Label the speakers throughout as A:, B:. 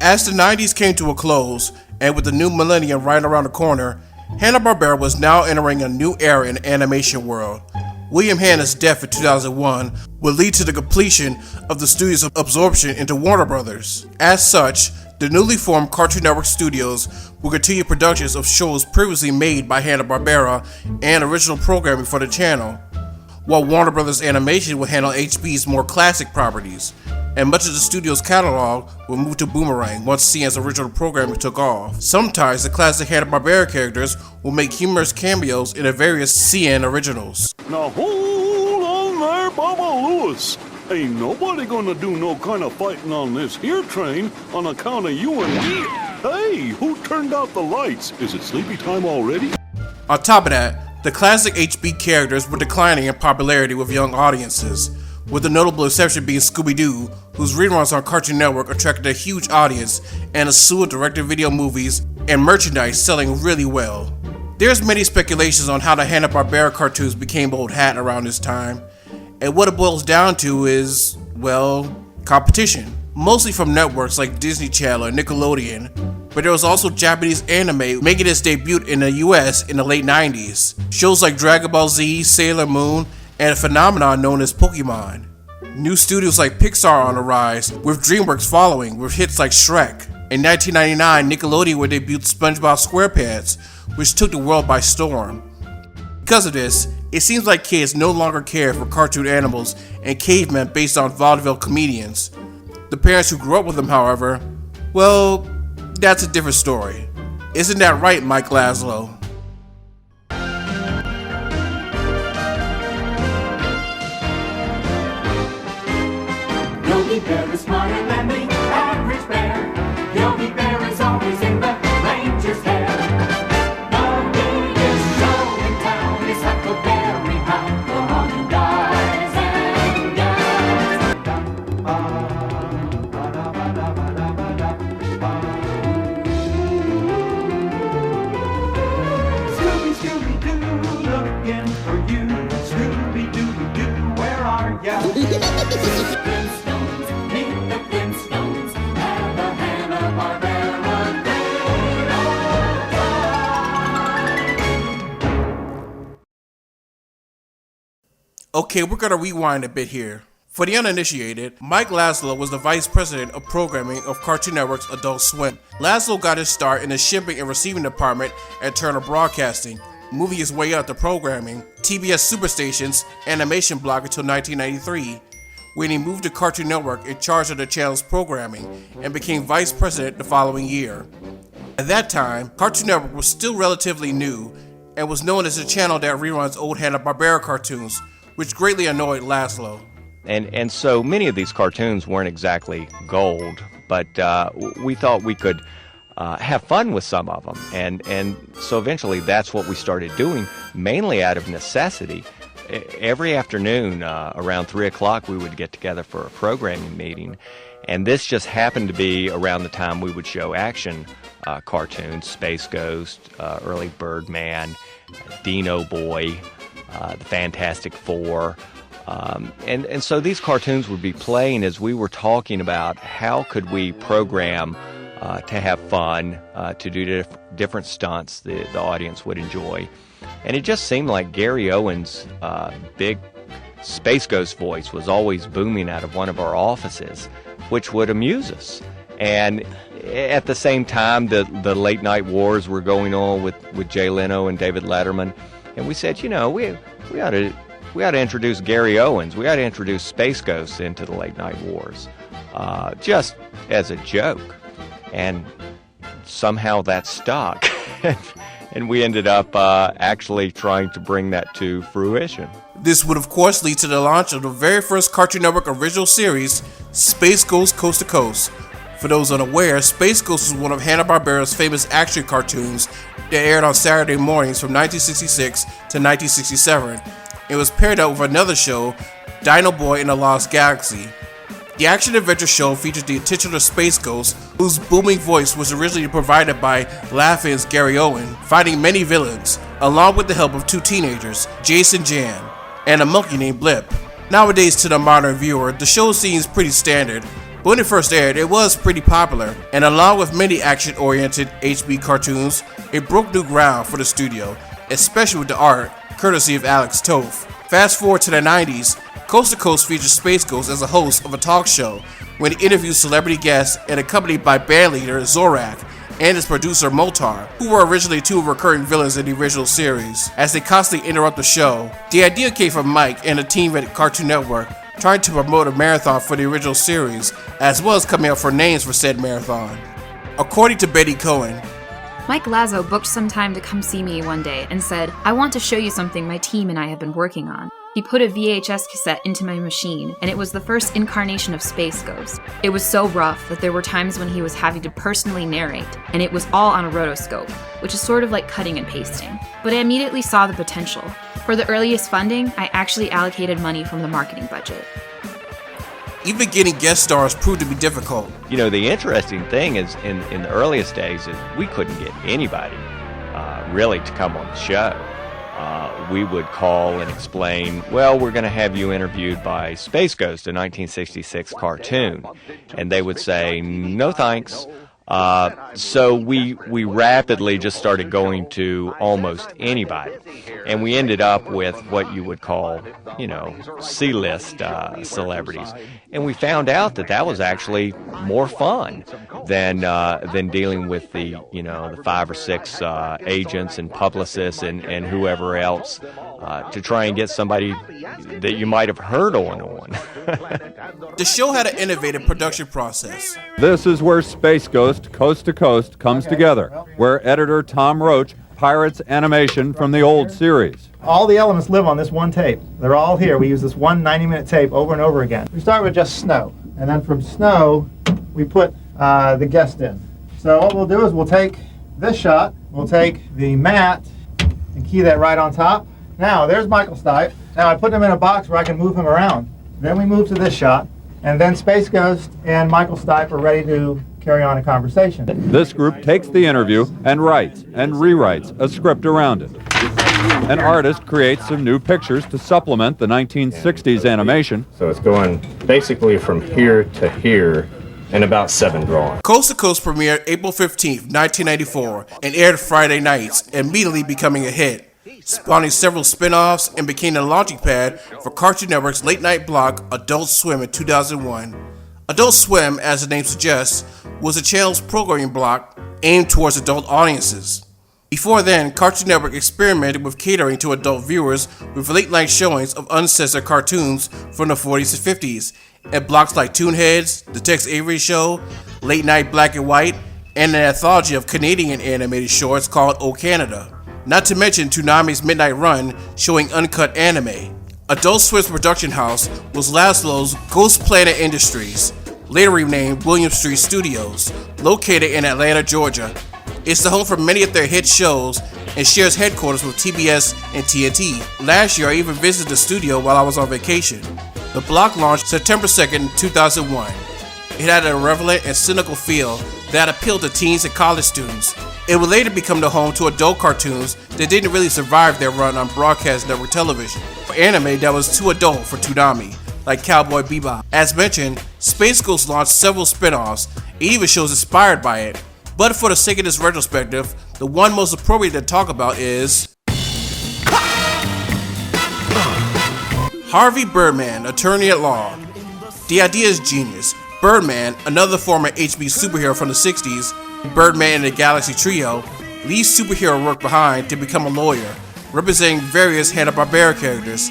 A: As the 90s came to a close, and with the new millennium right around the corner, Hanna Barbera was now entering a new era in the animation world. William Hanna's death in 2001 would lead to the completion of the studio's absorption into Warner Brothers. As such, the newly formed Cartoon Network Studios will continue productions of shows previously made by Hanna Barbera and original programming for the channel, while Warner Brothers Animation will handle HB's more classic properties, and much of the studio's catalog will move to Boomerang once CN's original programming took off. Sometimes the classic Hanna Barbera characters will make humorous cameos in the various CN originals.
B: Now hold on there, Bubba Lewis. Ain't nobody gonna do no kind of fighting on this here train on account of you and me. Hey, who turned out the lights? Is it sleepy time already?
A: On top of that, the classic HB characters were declining in popularity with young audiences, with the notable exception being Scooby-Doo, whose reruns on Cartoon Network attracted a huge audience and a slew of direct-to-video movies and merchandise selling really well. There's many speculations on how the Hanna Barbera cartoons became old hat around this time, and what it boils down to is, well, competition. Mostly from networks like Disney Channel and Nickelodeon, but there was also Japanese anime making its debut in the US in the late 90s. Shows like Dragon Ball Z, Sailor Moon, and a phenomenon known as Pokemon. New studios like Pixar are on the rise, with DreamWorks following with hits like Shrek. In 1999, Nickelodeon would debut SpongeBob SquarePants, which took the world by storm. Because of this, it seems like kids no longer care for cartoon animals and cavemen based on vaudeville comedians. The parents who grew up with them, however, well, that's a different story. Isn't that right, Mike Laszlo?
C: Yogi Bear is smarter than the average bear. Yogi Bear is always in the ranger's hair. The biggest show in town is Huckleberry Hound, the one guys and gals. Scooby, Scooby-Doo, looking for you. Scooby-Doo-Doo, where are ya?
A: Okay, we're gonna rewind a bit here. For the uninitiated, Mike Laszlo was the vice president of programming of Cartoon Network's Adult Swim. Laszlo got his start in the shipping and receiving department at Turner Broadcasting, moving his way up to programming TBS Superstation's animation block until 1993, when he moved to Cartoon Network in charge of the channel's programming and became vice president the following year. At that time, Cartoon Network was still relatively new and was known as the channel that reruns old Hanna Barbera cartoons, which greatly annoyed Laszlo.
D: And so many of these cartoons weren't exactly gold, but we thought we could have fun with some of them. And so eventually that's what we started doing, mainly out of necessity. Every afternoon around 3 o'clock we would get together for a programming meeting. And this just happened to be around the time we would show action cartoons, Space Ghost, early Birdman, Dino Boy, the Fantastic Four. And so these cartoons would be playing as we were talking about how could we program to have fun, to do different stunts the audience would enjoy. And it just seemed like Gary Owen's big Space Ghost voice was always booming out of one of our offices, which would amuse us. And at the same time, the late night wars were going on with Jay Leno and David Letterman. And we said, you know, we ought to introduce Gary Owens. We ought to introduce Space Ghosts into the late night wars, just as a joke. And somehow that stuck. And we ended up actually trying to bring that to fruition.
A: This would of course lead to the launch of the very first Cartoon Network original series, Space Ghost Coast to Coast. For those unaware, Space Ghost was one of Hanna Barbera's famous action cartoons that aired on Saturday mornings from 1966 to 1967. It was paired up with another show, Dino Boy in the Lost Galaxy. The action-adventure show featured the titular Space Ghost, whose booming voice was originally provided by Laughing's Gary Owen, fighting many villains, along with the help of two teenagers, Jason Jan, and a monkey named Blip. Nowadays, to the modern viewer, the show seems pretty standard, But when it first aired, it was pretty popular, and along with many action-oriented HB cartoons, it broke new ground for the studio, especially with the art, courtesy of Alex Toth. Fast forward to the 90s, Coast to Coast featured Space Ghost as a host of a talk show when he interviewed celebrity guests and accompanied by bandleader Zorak and his producer Motar, who were originally two recurring villains in the original series. As they constantly interrupt the show, the idea came from Mike and a team at Cartoon Network trying to promote a marathon for the original series, as well as coming up for names for said marathon. According to Betty Cohen,
E: Mike Lazo booked some time to come see me one day and said, "I want to show you something my team and I have been working on." He put a VHS cassette into my machine, and it was the first incarnation of Space Ghost. It was so rough that there were times when he was having to personally narrate, and it was all on a rotoscope, which is sort of like cutting and pasting. But I immediately saw the potential. For the earliest funding, I actually allocated money from the marketing budget.
A: even getting guest stars proved to be difficult.
D: You know, the interesting thing is in the earliest days is we couldn't get anybody really to come on the show. We would call and explain, well, we're going to have you interviewed by Space Ghost, a 1966 cartoon. And they would say, no thanks. So we rapidly just started going to almost anybody. And we ended up with what you would call, you know, C-list celebrities. And we found out that that was actually more fun than dealing with the, you know, the 5 or 6 agents and publicists and whoever else to try and get somebody that you might have heard on.
A: The show had an innovative production process.
F: This is where Space Ghost Coast to Coast comes together, where editor Tom Roach pirates animation from the old series.
G: All the elements live on this one tape. They're all here. We use this one 90-minute tape over and over again. We start with just snow, and then from snow, we put the guest in. So what we'll do is we'll take this shot, we'll take the mat, and key that right on top. Now, there's Michael Stipe. Now I put him in a box where I can move him around. Then we move to this shot, and then Space Ghost and Michael Stipe are ready to carry on a conversation.
F: This group takes the interview and writes and rewrites a script around it. An artist creates some new pictures to supplement the 1960s animation.
H: So it's going basically from here to here in about 7 drawings.
A: Coast to Coast premiered April 15th, 1994, and aired Friday nights, immediately becoming a hit, spawning several spin-offs and became the launching pad for Cartoon Network's late-night block Adult Swim in 2001. Adult Swim, as the name suggests, was the channel's programming block aimed towards adult audiences. Before then, Cartoon Network experimented with catering to adult viewers with late-night showings of uncensored cartoons from the 40s and 50s, at blocks like Toonheads, The Tex Avery Show, Late Night Black and White, and an anthology of Canadian animated shorts called O Canada. Not to mention Toonami's Midnight Run showing uncut anime. Adult Swim's production house was Laszlo's Ghost Planet Industries, later renamed William Street Studios, located in Atlanta, Georgia. It's the home for many of their hit shows and shares headquarters with TBS and TNT. Last year, I even visited the studio while I was on vacation. The block launched September 2nd, 2001. It had a irreverent and cynical feel that appealed to teens and college students. It would later become the home to adult cartoons that didn't really survive their run on broadcast network television, or anime that was too adult for Toonami, like Cowboy Bebop. As mentioned, Space Ghost launched several spin-offs, and even shows inspired by it. But for the sake of this retrospective, the one most appropriate to talk about is Harvey Birdman, Attorney at Law. The idea is genius. Birdman, another former HB superhero from the 60s, Birdman and the Galaxy Trio, leaves superhero work behind to become a lawyer, representing various Hanna Barbera characters,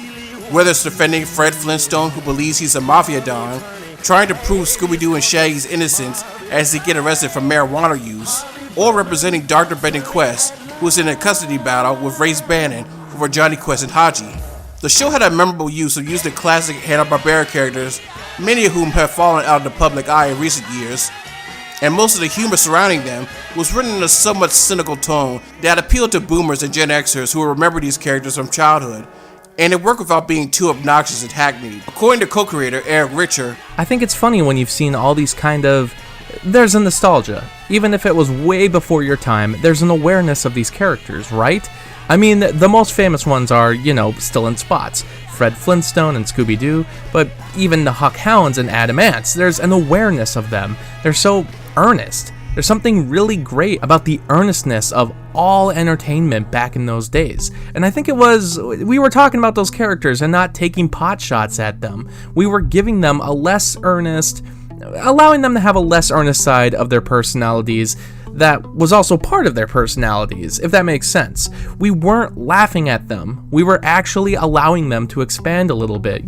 A: whether it's defending Fred Flintstone, who believes he's a mafia don, trying to prove Scooby-Doo and Shaggy's innocence as they get arrested for marijuana use, or representing Dr. Benton Quest, who is in a custody battle with Race Bannon over Johnny Quest and Haji. The show had a memorable use of using the classic Hanna Barbera characters, many of whom have fallen out of the public eye in recent years, and most of the humor surrounding them was written in a somewhat cynical tone that appealed to boomers and Gen Xers who remember these characters from childhood, and it worked without being too obnoxious and hackneyed. According to co-creator Eric Richer,
I: I think it's funny when you've seen all these there's a nostalgia. Even if it was way before your time, there's an awareness of these characters, right? I mean, the most famous ones are, you know, still in spots. Fred Flintstone and Scooby-Doo, but even the Huck Hounds and Adam Ants, there's an awareness of them. They're so earnest. There's something really great about the earnestness of all entertainment back in those days. And I think we were talking about those characters and not taking pot shots at them. We were giving them allowing them to have a less earnest side of their personalities that was also part of their personalities, if that makes sense. We weren't laughing at them. We were actually allowing them to expand a little bit,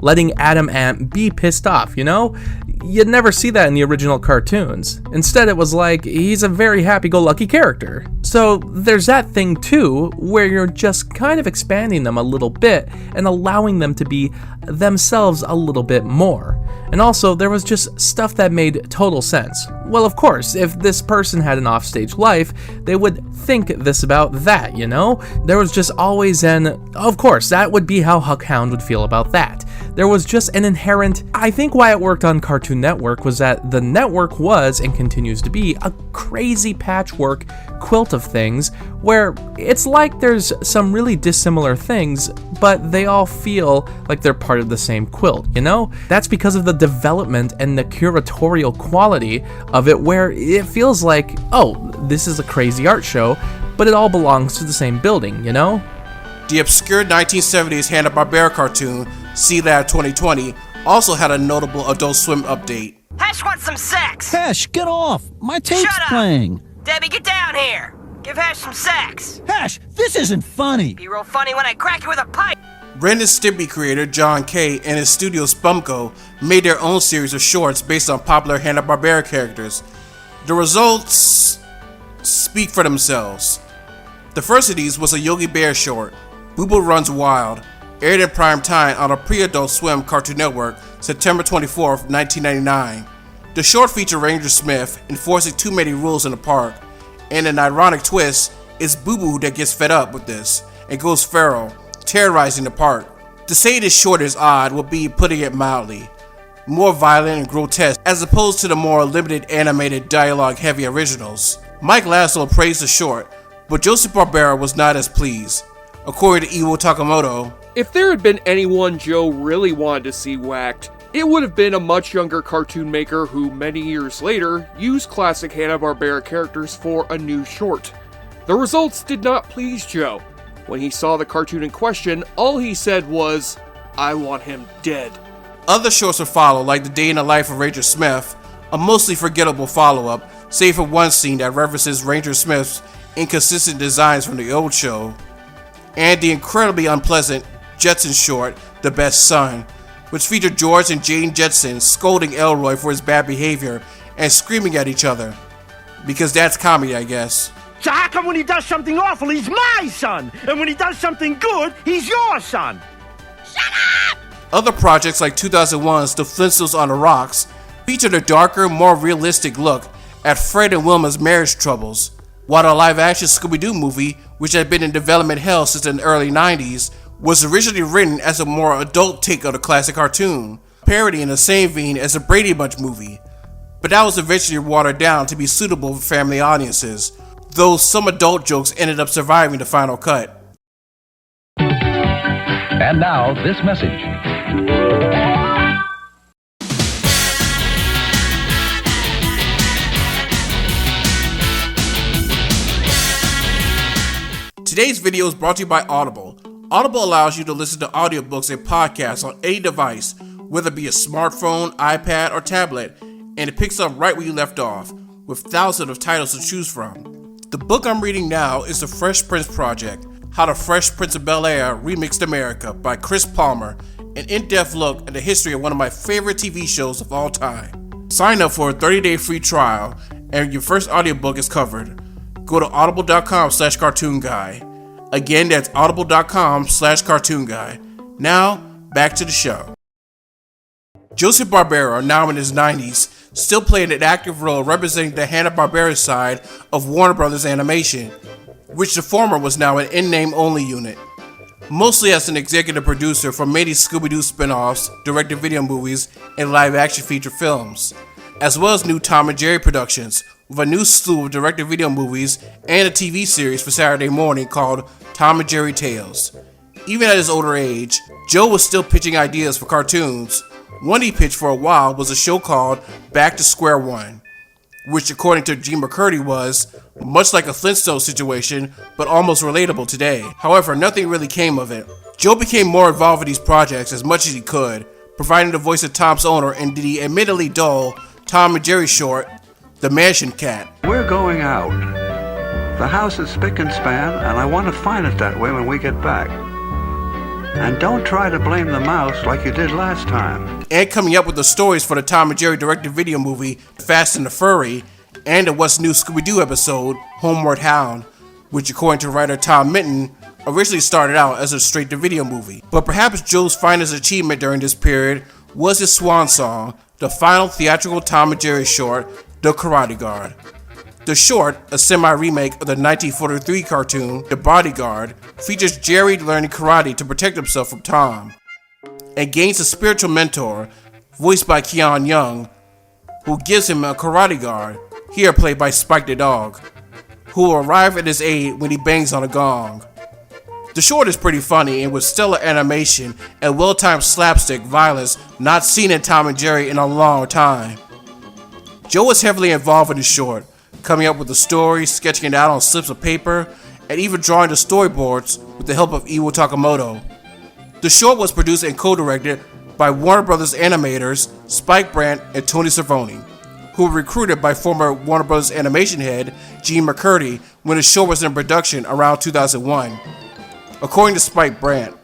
I: letting Adam Ant be pissed off, You'd never see that in the original cartoons. Instead, it was like, he's a very happy-go-lucky character. So there's that thing too, where you're just kind of expanding them a little bit and allowing them to be themselves a little bit more. And also, there was just stuff that made total sense. Well, of course, if this person had an offstage life, they would think this about that, There was just always of course, that would be how Huck Hound would feel about that. There was just an inherent, I think why it worked on Cartoon Network was that the network was, and continues to be, a crazy patchwork quilt of things, where it's like there's some really dissimilar things, but they all feel like they're part of the same quilt, That's because of the development and the curatorial quality of it, where it feels like, oh, this is a crazy art show, but it all belongs to the same building,
A: The obscure 1970s Hanna Barbera cartoon, C-Lab 2020, also had a notable Adult Swim update.
J: Hash wants some sex!
K: Hash, get off! My tape's
J: Shut up!
K: playing!
J: Debbie, get down here! Give Hash some sex!
K: Hash, this isn't funny!
J: Be real funny when I crack you with a pipe!
A: Ren and Stimpy creator John Kay and his studio Spumco made their own series of shorts based on popular Hanna Barbera characters. The results speak for themselves. The first of these was a Yogi Bear short, Boo Boo Runs Wild, aired in prime time on a pre-Adult Swim Cartoon Network September 24th, 1999. The short featured Ranger Smith enforcing too many rules in the park, and an ironic twist, it's Boo Boo that gets fed up with this and goes feral, terrorizing the park. To say this short is odd would be putting it mildly. More violent and grotesque as opposed to the more limited animated dialogue-heavy originals. Mike Laszlo praised the short, but Joseph Barbera was not as pleased. According to Iwo Takamoto,
L: if there had been anyone Joe really wanted to see whacked, it would have been a much younger cartoon maker who, many years later, used classic Hanna-Barbera characters for a new short. The results did not please Joe. When he saw the cartoon in question, all he said was, "I want him dead."
A: Other shorts would follow, like The Day in the Life of Ranger Smith, a mostly forgettable follow-up, save for one scene that references Ranger Smith's inconsistent designs from the old show, and the incredibly unpleasant Jetson short, The Best Son, which featured George and Jane Jetson scolding Elroy for his bad behavior and screaming at each other. Because that's comedy, I guess.
M: So how come when he does something awful, he's my son, and when he does something good, he's your son?
J: Shut up!
A: Other projects like 2001's The Flintstones on the Rocks featured a darker, more realistic look at Fred and Wilma's marriage troubles, while the live-action Scooby-Doo movie, which had been in development hell since the early 90s, was originally written as a more adult take of the classic cartoon, parodying the same vein as the Brady Bunch movie, but that was eventually watered down to be suitable for family audiences, though some adult jokes ended up surviving the final cut.
N: And now, this message.
A: Today's video is brought to you by Audible. Audible allows you to listen to audiobooks and podcasts on any device, whether it be a smartphone, iPad, or tablet, and it picks up right where you left off, with thousands of titles to choose from. The book I'm reading now is The Fresh Prince Project, How the Fresh Prince of Bel-Air Remixed America by Chris Palmer, an in-depth look at the history of one of my favorite TV shows of all time. Sign up for a 30-day free trial, and your first audiobook is covered. Go to audible.com/cartoonguy. Again, that's audible.com/cartoonguy. Now, back to the show. Joseph Barbera, now in his 90s, still played an active role representing the Hanna-Barbera side of Warner Brothers Animation, which the former was now an in-name only unit. Mostly as an executive producer for many Scooby-Doo spin-offs, direct-to-video movies, and live-action feature films, as well as new Tom and Jerry productions, with a new slew of direct-to-video movies and a TV series for Saturday morning called Tom and Jerry Tales. Even at his older age, Joe was still pitching ideas for cartoons. One he pitched for a while was a show called Back to Square One, which according to Gene McCurdy was much like a Flintstone situation, but almost relatable today. However, nothing really came of it. Joe became more involved in these projects as much as he could, providing the voice of Tom's owner in the admittedly dull Tom and Jerry short, The Mansion Cat.
O: We're going out. The house is spick and span, and I want to find it that way when we get back. And don't try to blame the mouse like you did last time.
A: And coming up with the stories for the Tom and Jerry direct-to-video movie Fast and the Furry, and the What's New Scooby-Doo episode Homeward Hound, which according to writer Tom Minton, originally started out as a straight-to-video movie. But perhaps Joe's finest achievement during this period was his swan song, the final theatrical Tom and Jerry short, The Karate Guard. The short, a semi-remake of the 1943 cartoon, The Bodyguard, features Jerry learning karate to protect himself from Tom, and gains a spiritual mentor, voiced by Keon Young, who gives him a karate guard, here played by Spike the Dog, who will arrive at his aid when he bangs on a gong. The short is pretty funny and with stellar animation and well-timed slapstick violence not seen in Tom and Jerry in a long time. Joe was heavily involved in the short, coming up with the story, sketching it out on slips of paper, and even drawing the storyboards with the help of Iwo Takamoto. The short was produced and co-directed by Warner Brothers animators Spike Brandt and Tony Cervoni, who were recruited by former Warner Brothers animation head Gene McCurdy when the show was in production around 2001. According to Spike Brandt,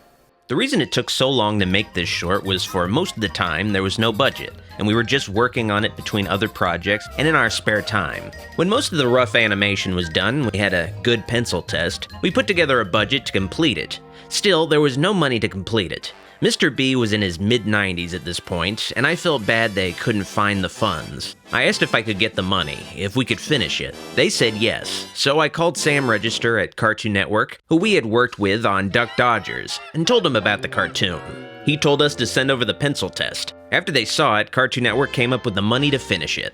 P: the reason it took so long to make this short was for most of the time there was no budget, and we were just working on it between other projects and in our spare time. When most of the rough animation was done, we had a good pencil test. We put together a budget to complete it. Still, there was no money to complete it. Mr. B was in his mid-90s at this point, and I felt bad they couldn't find the funds. I asked if I could get the money, if we could finish it. They said yes, so I called Sam Register at Cartoon Network, who we had worked with on Duck Dodgers, and told him about the cartoon. He told us to send over the pencil test. After they saw it, Cartoon Network came up with the money to finish it.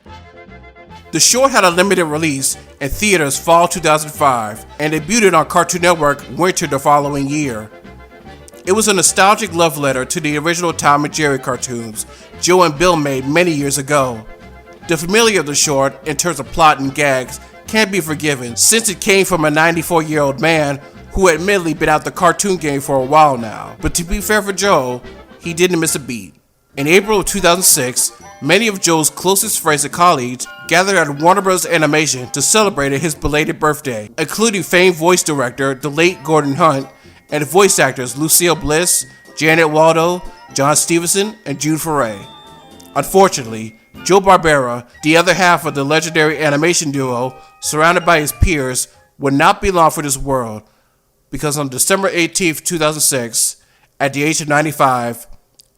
A: The short had a limited release in theaters fall 2005, and debuted on Cartoon Network winter the following year. It was a nostalgic love letter to the original Tom and Jerry cartoons Joe and Bill made many years ago. The familiarity of the short, in terms of plot and gags, can't be forgiven since it came from a 94-year-old man who had admittedly been out the cartoon game for a while now. But to be fair for Joe, he didn't miss a beat. In April of 2006, many of Joe's closest friends and colleagues gathered at Warner Bros. Animation to celebrate his belated birthday, including famed voice director, the late Gordon Hunt, and voice actors Lucille Bliss, Janet Waldo, John Stevenson, and Jude Foray. Unfortunately, Joe Barbera, the other half of the legendary animation duo, surrounded by his peers, would not be long for this world, because on December 18, 2006, at the age of 95,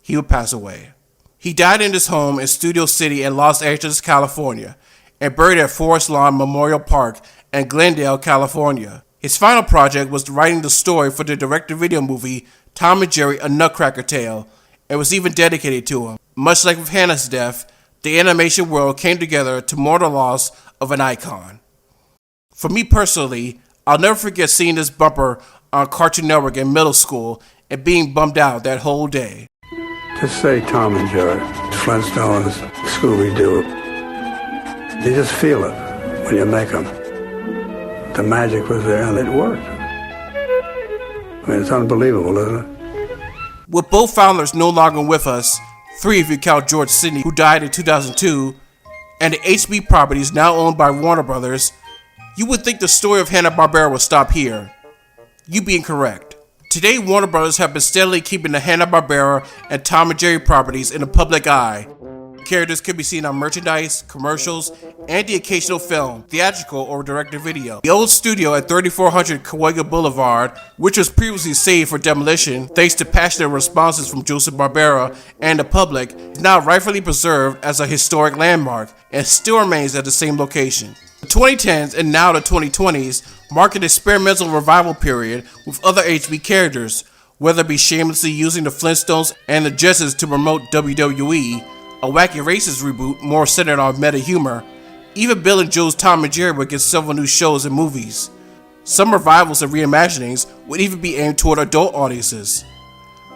A: he would pass away. He died in his home in Studio City in Los Angeles, California, and buried at Forest Lawn Memorial Park in Glendale, California. His final project was writing the story for the direct-to-video movie Tom and Jerry: A Nutcracker Tale, and was even dedicated to him. Much like with Hanna's death, the animation world came together to mourn the loss of an icon. For me personally, I'll never forget seeing this bumper on Cartoon Network in middle school and being bummed out that whole day.
O: Just say Tom and Jerry, Flintstones, Scooby-Doo. You just feel it when you make them. The magic was there and it worked. I mean, it's unbelievable, isn't it?
A: With both founders no longer with us, 3 if you count George Sidney, who died in 2002, and the HB properties now owned by Warner Brothers, you would think the story of Hanna Barbera would stop here. You'd be incorrect. Today, Warner Brothers have been steadily keeping the Hanna Barbera and Tom and Jerry properties in the public eye. Characters can be seen on merchandise, commercials, and the occasional film, theatrical or direct-to-video. The old studio at 3400 Cahuenga Boulevard, which was previously saved for demolition thanks to passionate responses from Joseph Barbera and the public, is now rightfully preserved as a historic landmark and still remains at the same location. The 2010s and now the 2020s mark an experimental revival period with other HB characters, whether it be shamelessly using the Flintstones and the Jetsons to promote WWE, a Wacky Races reboot more centered on meta humor. Even Bill and Joe's Tom and Jerry would get several new shows and movies. Some revivals and reimaginings would even be aimed toward adult audiences,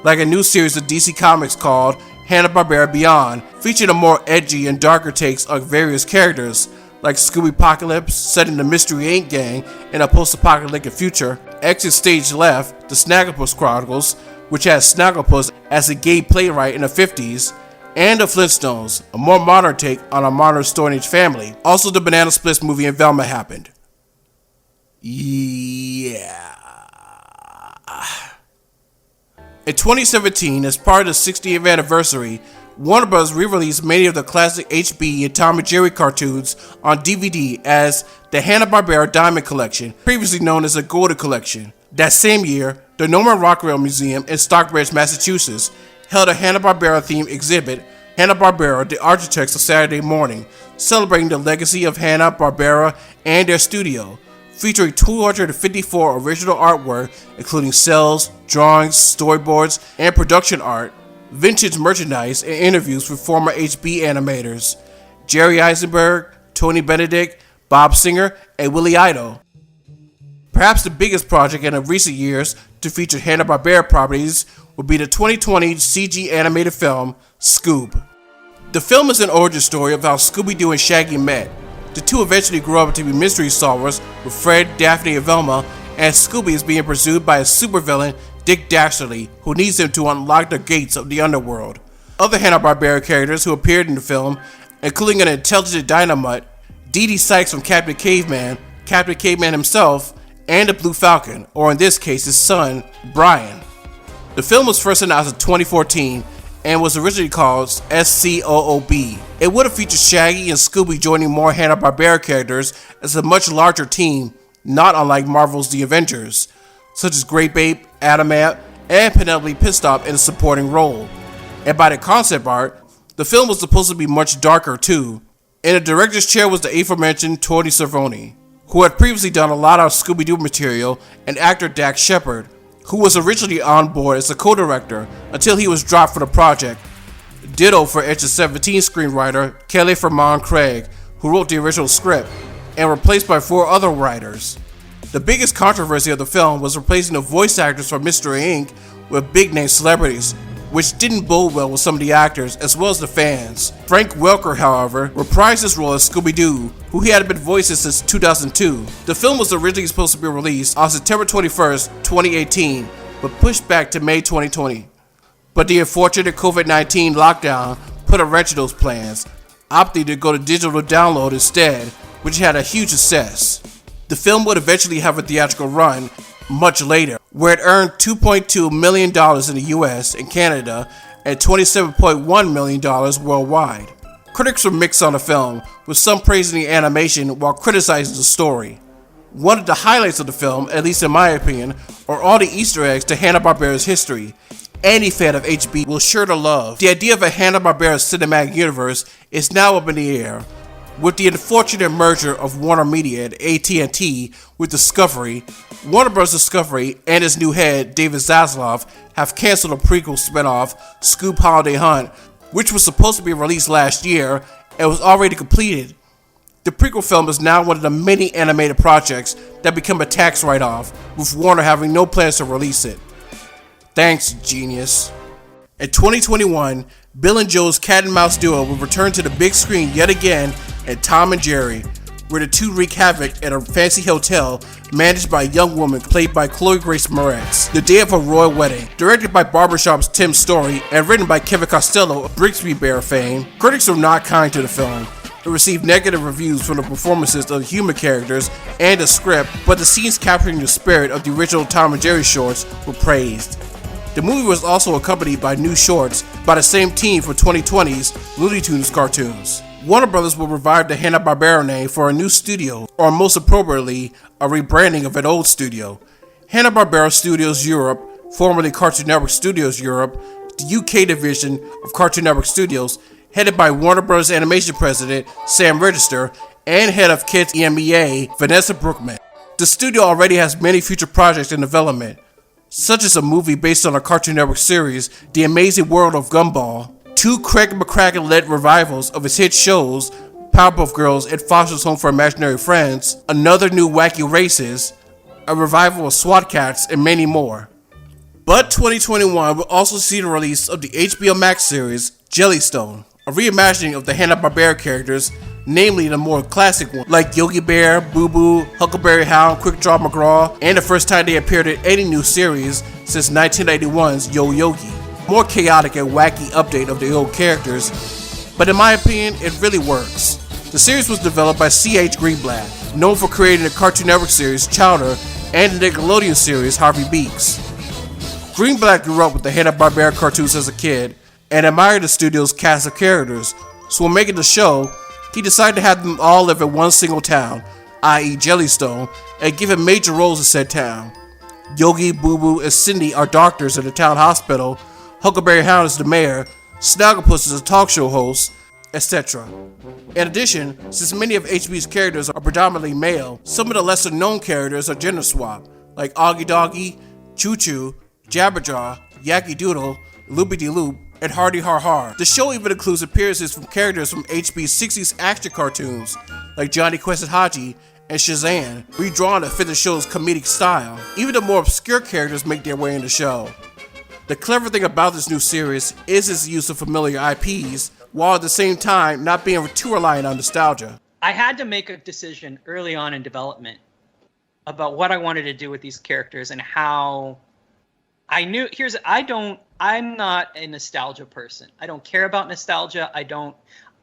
A: like a new series of DC Comics called Hanna Barbera Beyond, featuring a more edgy and darker takes on various characters, like Scooby-Pocalypse, setting the Mystery Aint gang in a post-apocalyptic future, Exit Stage Left, the Snagglepuss Chronicles, which has Snagglepuss as a gay playwright in the 50s, and the Flintstones, a more modern take on a modern Stone Age family. Also, the Banana Splits movie in Velma happened. Yeah. In 2017, as part of the 60th anniversary, Warner Bros. Re-released many of the classic HB and Tom and Jerry cartoons on DVD as the Hanna Barbera Diamond Collection, previously known as the Golden Collection. That same year, the Norman Rockwell Museum in Stockbridge, Massachusetts, held a Hanna Barbera themed exhibit, Hanna Barbera: The Architects of Saturday Morning, celebrating the legacy of Hanna Barbera and their studio, featuring 254 original artwork, including cells, drawings, storyboards, and production art, vintage merchandise, and interviews with former HB animators Jerry Eisenberg, Tony Benedict, Bob Singer, and Willie Idol. Perhaps the biggest project in recent years to feature Hanna-Barbera properties would be the 2020 CG animated film, SCOOB. The film is an origin story of how Scooby-Doo and Shaggy met. The two eventually grew up to be mystery solvers with Fred, Daphne, and Velma, and Scooby is being pursued by a supervillain, Dick Dastardly, who needs him to unlock the gates of the underworld. Other Hanna-Barbera characters who appeared in the film, including an intelligent Dynamite, Dee Dee Sykes from Captain Caveman himself, and the Blue Falcon, or in this case his son, Brian. The film was first announced in 2014 and was originally called SCOOB. It would have featured Shaggy and Scooby joining more Hanna-Barbera characters as a much larger team, not unlike Marvel's The Avengers, such as Grape Ape, Adamant, and Penelope Pitstop in a supporting role. And by the concept art, the film was supposed to be much darker too. In the director's chair was the aforementioned Tony Cervoni, who had previously done a lot of Scooby-Doo material, and actor Dax Shepard, who was originally on board as a co-director until he was dropped from the project. Ditto for Edge of 17 screenwriter Kelly Fremont Craig, who wrote the original script, and replaced by 4 other writers. The biggest controversy of the film was replacing the voice actors for Mystery Inc. with big-name celebrities, which didn't bode well with some of the actors as well as the fans. Frank Welker, however, reprised his role as Scooby-Doo, who he had been voicing since 2002. The film was originally supposed to be released on September 21st, 2018, but pushed back to May 2020. But the unfortunate COVID-19 lockdown put a wrench in those plans, opting to go to digital download instead, which had a huge success. The film would eventually have a theatrical run much later, where it earned $2.2 million in the US and Canada and $27.1 million worldwide. Critics were mixed on the film, with some praising the animation while criticizing the story. One of the highlights of the film, at least in my opinion, are all the Easter eggs to Hanna-Barbera's history. Any fan of HB will sure to love. The idea of a Hanna-Barbera cinematic universe is now up in the air, with the unfortunate merger of Warner Media and AT&T with Discovery. Warner Bros. Discovery and its new head, David Zaslav, have canceled a prequel spinoff, SCOOB Holiday Hunt, which was supposed to be released last year and was already completed. The prequel film is now one of the many animated projects that become a tax write-off, with Warner having no plans to release it. Thanks, genius. In 2021, Bill and Joe's cat and mouse duo will return to the big screen yet again in Tom and Jerry, where the two wreak havoc at a fancy hotel managed by a young woman played by Chloe Grace Moretz, the day of her royal wedding. Directed by Barbershop's Tim Story and written by Kevin Costello of Brigsby Bear fame, critics were not kind to the film. It received negative reviews from the performances of the human characters and the script, but the scenes capturing the spirit of the original Tom and Jerry shorts were praised. The movie was also accompanied by new shorts by the same team for 2020's Looney Tunes cartoons. Warner Bros. Will revive the Hanna-Barbera name for a new studio, or most appropriately, a rebranding of an old studio. Hanna-Barbera Studios Europe, formerly Cartoon Network Studios Europe, the UK division of Cartoon Network Studios, headed by Warner Bros. Animation President Sam Register and head of Kids EMEA Vanessa Brookman. The studio already has many future projects in development, such as a movie based on a Cartoon Network series, The Amazing World of Gumball, 2 Craig McCracken-led revivals of his hit shows, Powerpuff Girls and Foster's Home for Imaginary Friends, another new Wacky Races, a revival of SWAT Cats, and many more. But 2021 will also see the release of the HBO Max series Jellystone, a reimagining of the Hanna Barbera characters, namely the more classic ones like Yogi Bear, Boo Boo, Huckleberry Hound, Quick Draw McGraw, and the first time they appeared in any new series since 1981's Yo Yogi. More chaotic and wacky update of the old characters, but in my opinion, it really works. The series was developed by C.H. Greenblatt, known for creating the Cartoon Network series Chowder and the Nickelodeon series Harvey Beaks. Greenblatt grew up with the Hanna Barbera cartoons as a kid and admired the studio's cast of characters, so when making the show, he decided to have them all live in one single town, i.e. Jellystone, and give him major roles in said town. Yogi, Boo Boo, and Cindy are doctors at the town hospital, Huckleberry Hound is the mayor, Snagglepuss is a talk show host, etc. In addition, since many of HB's characters are predominantly male, some of the lesser known characters are gender swapped, like Augie Doggy, Choo Choo, Jabberjaw, Yacky Doodle, Loopy De Loop, and Hardy Har Har. The show even includes appearances from characters from HB's 60s action cartoons, like Johnny Quest and Haji and Shazam, redrawn to fit the show's comedic style. Even the more obscure characters make their way in the show. The clever thing about this new series is its use of familiar IPs, while at the same time not being too reliant on nostalgia.
Q: I had to make a decision early on in development about what I wanted to do with these characters and how I knew, I'm not a nostalgia person. I don't care about nostalgia.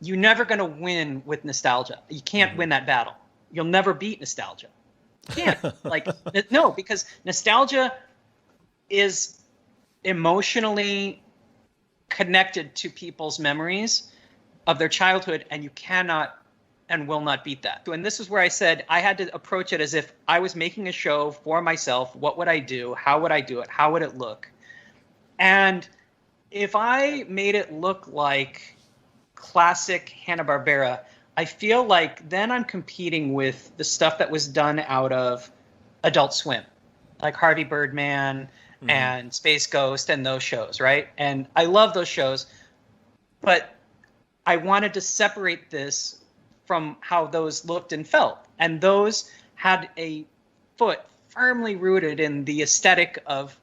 Q: You're never going to win with nostalgia. You can't win that battle. You'll never beat nostalgia. You can't. No, because nostalgia is emotionally connected to people's memories of their childhood, and you cannot and will not beat that. And this is where I said I had to approach it as if I was making a show for myself. What would I do? How would I do it? How would it look? And if I made it look like classic Hanna-Barbera, I feel like then I'm competing with the stuff that was done out of Adult Swim, like Harvey Birdman and Space Ghost and those shows, right? And I love those shows, but I wanted to separate this from how those looked and felt. And those had a foot firmly rooted in the aesthetic of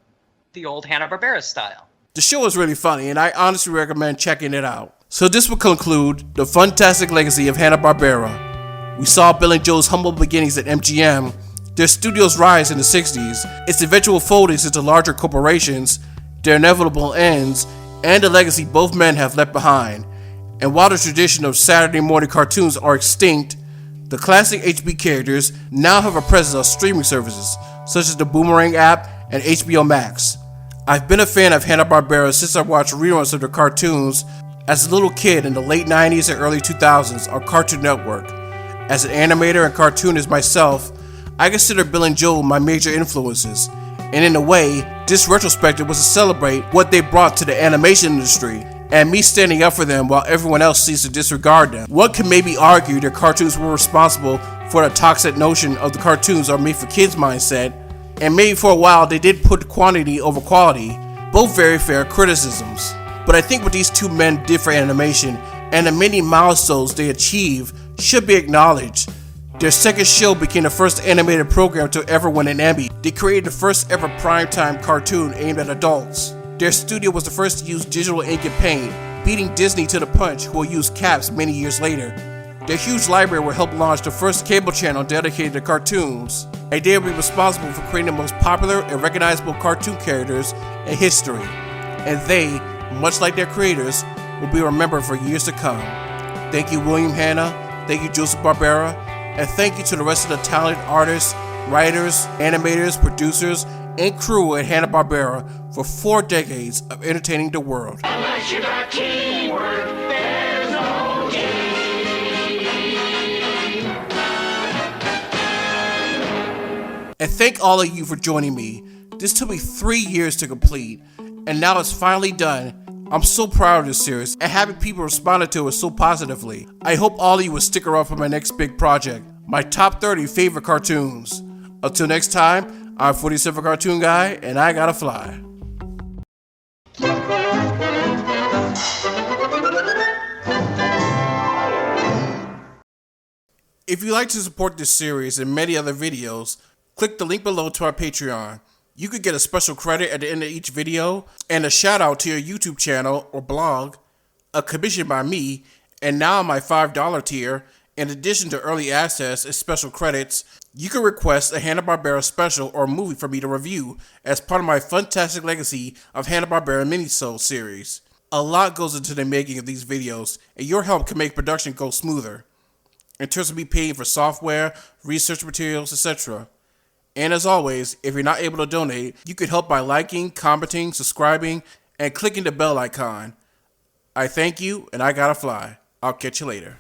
Q: the old Hanna-Barbera style.
A: The show is really funny, and I honestly recommend checking it out. So this will conclude the Funtastic legacy of Hanna-Barbera. We saw Bill and Joe's humble beginnings at MGM, their studio's rise in the 60s, its eventual foldings into larger corporations, their inevitable ends, and the legacy both men have left behind. And while the tradition of Saturday morning cartoons are extinct, the classic HB characters now have a presence on streaming services, such as the Boomerang app and HBO Max. I've been a fan of Hanna-Barbera since I watched reruns of their cartoons as a little kid in the late 90s and early 2000s on Cartoon Network. As an animator and cartoonist myself, I consider Bill and Joe my major influences, and in a way, this retrospective was to celebrate what they brought to the animation industry, and me standing up for them while everyone else seems to disregard them. One can maybe argue their cartoons were responsible for the toxic notion of the cartoons are made for kids mindset, and maybe for a while they did put quantity over quality, both very fair criticisms. But I think what these two men did for animation, and the many milestones they achieved, should be acknowledged. Their second show became the first animated program to ever win an Emmy. They created the first ever primetime cartoon aimed at adults. Their studio was the first to use digital ink and paint, beating Disney to the punch, who will use caps many years later. Their huge library will help launch the first cable channel dedicated to cartoons, and they will be responsible for creating the most popular and recognizable cartoon characters in history. And they, much like their creators, will be remembered for years to come. Thank you, William Hanna, thank you, Joseph Barbera, and thank you to the rest of the talented artists, writers, animators, producers, and crew at Hanna Barbera for 4 decades of entertaining the world.
C: Unless you got teamwork, there's no game.
A: And thank all of you for joining me. This took me 3 years to complete, and now it's finally done. I'm so proud of this series, and happy people responded to it so positively. I hope all of you will stick around for my next big project, my top 30 favorite cartoons. Until next time, I'm 47 Cartoon Guy, and I gotta fly. If you'd like to support this series and many other videos, click the link below to our Patreon. You could get a special credit at the end of each video, and a shout out to your YouTube channel or blog, a commission by me, and now my $5 tier, in addition to early access and special credits, you can request a Hanna Barbera special or movie for me to review as part of my Funtastic legacy of Hanna Barbera mini-sode series. A lot goes into the making of these videos, and your help can make production go smoother, in terms of me paying for software, research materials, etc. And as always, if you're not able to donate, you could help by liking, commenting, subscribing, and clicking the bell icon. I thank you, and I gotta fly. I'll catch you later.